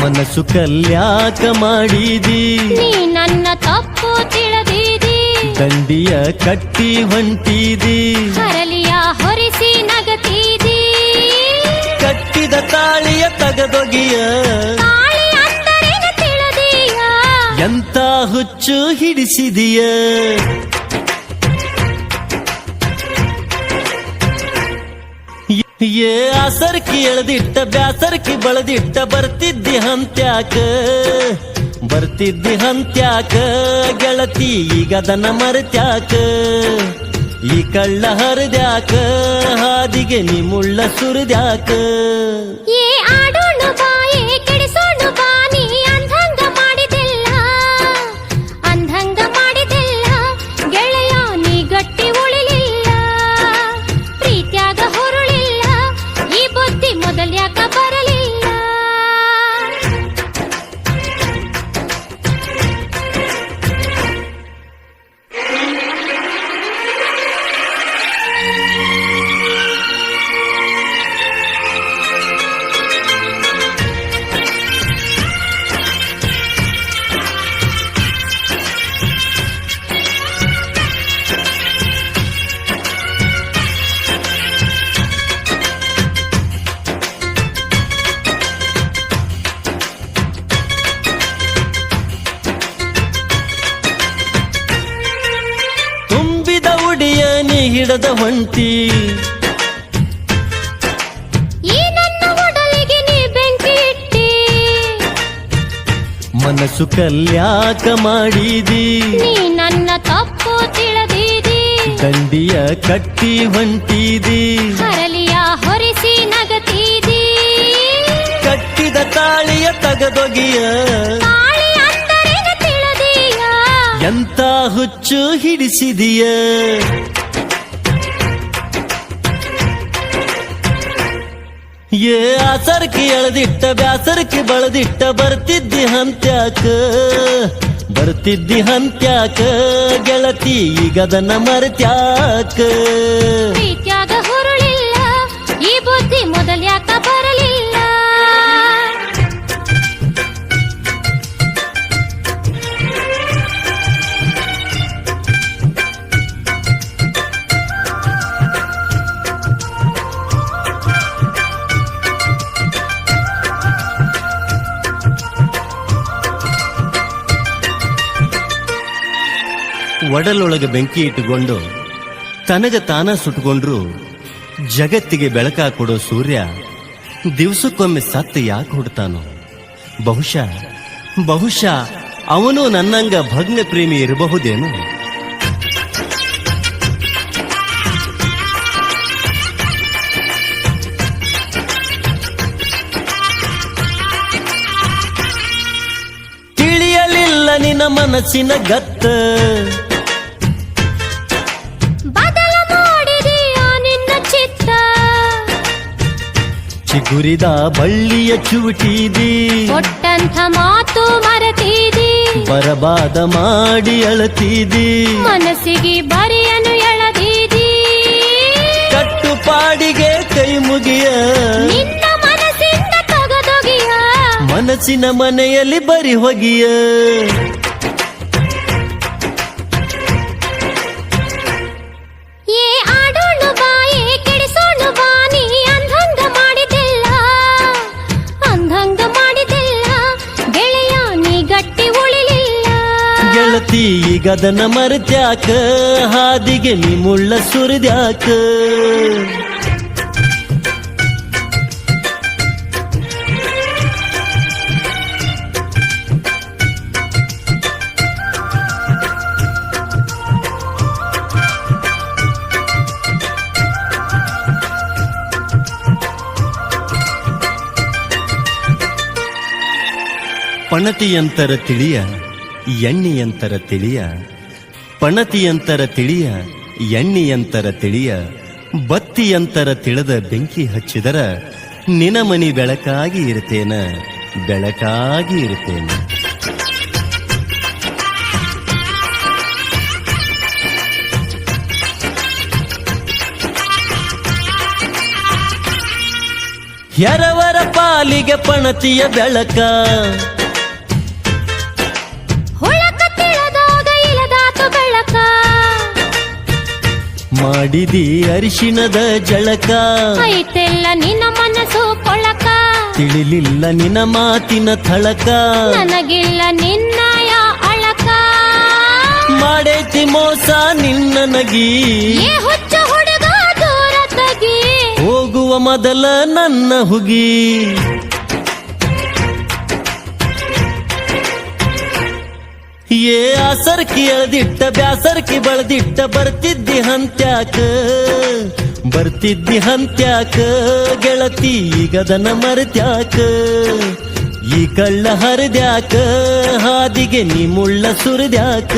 ಮನಸ್ಸು ಕಲ್ಯಾಕ ಮಾಡಿದಿ ನೀ ನನ್ನ ತಪ್ಪು ತಿಳಿದಿದಿ ದಂಡಿಯ ಕಟ್ಟಿ ಹೊಂಟಿದಿ ಹರಲಿಯ ಹೊರಿಸಿ ನಗತಿದಿ ಕಟ್ಟಿದ ತಾಳಿಯ ತಗದೊಗಿಯ ತಾಳಿ ಅಂತರೇನ ತಿಳಿದೀಯ ಎಂತ ಹುಚ್ಚು ಹಿಡಿಸಿದಿಯ ಏ ಆಸರ್ಕಿ ಎಳೆದಿಟ್ಟ ಬ್ಯಾಸರ್ಕಿ ಬಳದಿಟ್ಟ ಬರ್ತಿದ್ದಿ ಹಂತ್ಯಾಕ ಗೆಳತಿ ಈಗದನ ಮರೆತ್ಯಾಕ ಈ ಕಳ್ಳ ಹರಿದ್ಯಾಕ ಹಾದಿಗೆ ನೀ ಮುಳ್ಳ ಸುರಿದ್ಯಾಕ ಏ ಆಡೋಣ ಬಾಯೇ ಕೆಡಿಸೋಣ ಬಾ ನೀ ಅಂಧಂಗ ಮಾಡಿದೆಲ್ಲ ಗೆಳೆಯ ನೀ ಗಟ್ಟಿ ಉಳಿಲಿಲ್ಲ ಪ್ರೀತ್ಯಾಗ ಹೊರಳಿಲ್ಲ ಈ ಬುದ್ಧಿ ಮೊದಲ್ಯಾಕ ಬರಲಿಲ್ಲ ಹಿಡದ ಹೊಂಟಿ ಈ ನನ್ನ ಒಡಲಿಗೆ ನೀ ಬೆಂಕಿ ಇಟ್ಟಿ ಮನಸ್ಸು ಕಲ್ಯಾಕ ಮಾಡಿದಿ ನೀ ನನ್ನ ತಪ್ಪು ತಿಳಿದಿದಿ ದಂಡಿಯ ಕಟ್ಟಿ ಹೊಂಟಿದಿ ಹರಲಿಯ ಹೊರಿಸಿ ನಗತಿದಿ ಕಟ್ಟಿದ ತಾಳಿಯ ತಗದೊಗಿಯ ತಾಳಿ ಅಂತರೇನ ತಿಳಿದೀಯ ಎಂತ ಹುಚ್ಚು ಹಿಡಿಸಿದಿಯ ಏ ಆಸರ್ಕಿ ಎಳೆದಿಟ್ಟ ಬ್ಯಾಸರ್ಕಿ ಬಳದಿಟ್ಟ ಬರ್ತಿದ್ದಿ ಹಂತ್ಯಾಕ ಗೆಳತಿ ಈಗದನ್ನ ಮರೆತ್ಯಾಕ ಪ್ರೀತ್ಯಾಗ ಹೊರಳಿಲ್ಲ ಈ ಬುದ್ಧಿ ಮೊದಲ್ಯಾಕ ಬರಲಿಲ್ಲ ಒಡಲೊಳಗೆ ಬೆಂಕಿ ಇಟ್ಟುಕೊಂಡು ತನಗ ತಾನ ಸುಟ್ಟುಕೊಂಡ್ರು ಜಗತ್ತಿಗೆ ಬೆಳಕ ಕೊಡೋ ಸೂರ್ಯ ದಿವಸಕ್ಕೊಮ್ಮೆ ಸತ್ತು ಯಾಕೆ ಹುಡ್ತಾನೋ ಬಹುಶಃ ಅವನು ನನ್ನಂಗ ಭಗ್ನ ಪ್ರೇಮಿ ಇರಬಹುದೇನು ತಿಳಿಯಲಿಲ್ಲ ನಿನ್ನ ಮನಸ್ಸಿನ ಗತ್ತ ಬದಲ ಮಾಡಿದೀಯ ನಿನ್ನ ಚಿತ್ತ ಚಿಗುರಿದ ಬಳ್ಳಿಯ ಚುಟಿದಿ ಕೊಟ್ಟಂಥ ಮಾತು ಮರೆತಿದಿ ಬರಬಾದ ಮಾಡಿ ಅಳತಿದಿ ಮನಸ್ಸಿಗೆ ಬರಿಯನು ಎಳದಿದಿ ಕಟ್ಟುಪಾಡಿಗೆ ಕೈ ಮುಗಿಯ ನಿನ್ನ ಮನಸ್ಸಿಂದ ತಗದೊಗಿಯ ಮನಸ್ಸಿನ ಮನೆಯಲ್ಲಿ ಬರಿ ಹೊಗಿಯ ಏ ಆಡೋಣ ಬಾಯೇ ಕೆಡಿಸೋಣ ಬಾ ನೀ ಅಂಧಂಗ ಮಾಡಿದೆಲ್ಲ ಗೆಳೆಯ ನೀ ಗಟ್ಟಿ ಉಳಿಲಿಲ್ಲ ಗೆಳತಿ ಈಗದನ ಮರೆತ್ಯಾಕ ಹಾದಿಗೆ ನೀ ಮುಳ್ಳ ಸುರಿದ್ಯಾಕ ಪಣತಿಯಂತರ ತಿಳಿಯ ಎಣ್ಣಿಯಂತರ ತಿಳಿಯ ಪಣತಿಯಂತರ ತಿಳಿಯ ಎಣ್ಣಿಯಂತರ ತಿಳಿಯ ಬತ್ತಿಯಂತರ ತಿಳಿದ ಬೆಂಕಿ ಹಚ್ಚಿದರ ನಿನ ಮನಿ ಬೆಳಕಾಗಿ ಇರ್ತೇನ ಬೆಳಕಾಗಿ ಇರ್ತೇನ ಎರವರ ಪಾಲಿಗೆ ಪಣತಿಯ ಬೆಳಕ ಹುಳಕ ತಿಳದಾಗ ಇಳದಾತು ಬೆಳಕ ಮಾಡಿದಿ ಅರಿಶಿಣದ ಜಳಕ ಐತೆಲ್ಲ ನಿನ್ನ ಮನಸ್ಸು ಕೊಳಕ ತಿಳಿಲಿಲ್ಲ ನಿನ್ನ ಮಾತಿನ ಥಳಕ ನನಗಿಲ್ಲ ನಿನ್ನಯ ಅಳಕ ಮಾಡೈತಿ ಮೋಸ ನಿನ್ನ ನಗಿ ಏ ಹುಚ್ಚ ಹುಡುಗ ದೂರ ತಗಿ ಹೋಗುವ ಮೊದಲ ನನ್ನ ಹುಗಿ ಏ ಆಸರ್ಕಿ ಎಳ್ದಿಟ್ಟ ಬ್ಯಾಸರ್ಕಿ ಬಳದಿಟ್ಟ ಬರ್ತಿದ್ದಿ ಹಂತ್ಯಾಕ ಗೆಳತಿ ಈಗದನ ಮರ್ತ್ಯಾಕ ಈ ಕಳ್ಳ ಹರಿದ್ಯಾಕ ಹಾದಿಗೆ ನೀ ಮುಳ್ಳ ಸುರಿದ್ಯಾಕ